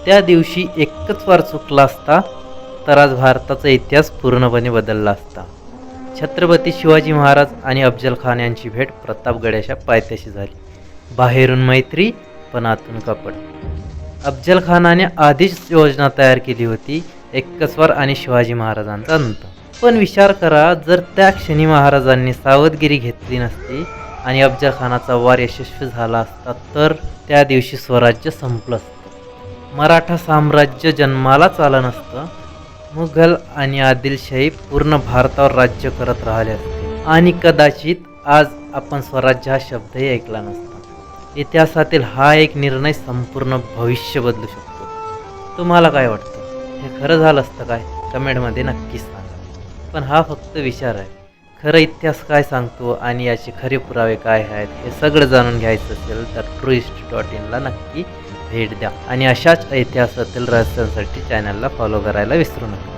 त्या दिवशी एकच वार चुकला असता तर आज भारताचा इतिहास पूर्णपणे बदलला असता. छत्रपती शिवाजी महाराज आणि अफजल खान यांची भेट प्रतापगडाच्या पायथ्याशी झाली. बाहेरून मैत्री पण आतून कपट. अफजल खानाने आधीच योजना तयार केली होती, एकच वार आणि शिवाजी महाराजांचा अंत. पण विचार करा, जर त्या क्षणी महाराजांनी सावधगिरी घेतली नसती आणि अफजल खानाचा वार यशस्वी झाला असता तर त्या दिवशी स्वराज्य संपलं असतं. मराठा साम्राज्य जन्मालाच आलं नसतं. मुघल आणि आदिलशाही पूर्ण भारतावर राज्य करत राहिले असते आणि कदाचित आज आपण स्वराज्य हा शब्दही ऐकला नसता. इतिहासातील हा एक निर्णय संपूर्ण भविष्य बदलू शकतो. तुम्हाला काय वाटतं? हे खरं झालं असतं काय? कमेंटमध्ये नक्कीच सांगा. पण हा फक्त विचार आहे. खरं इतिहास काय सांगतो आणि याचे खरे पुरावे काय आहेत हे सगळं जाणून घ्यायचं असेल तर truehistory.in ला नक्की भेट द्या आणि अशाच इतिहासातील रहस्यांसाठी चॅनलला फॉलो करायला विसरू नका.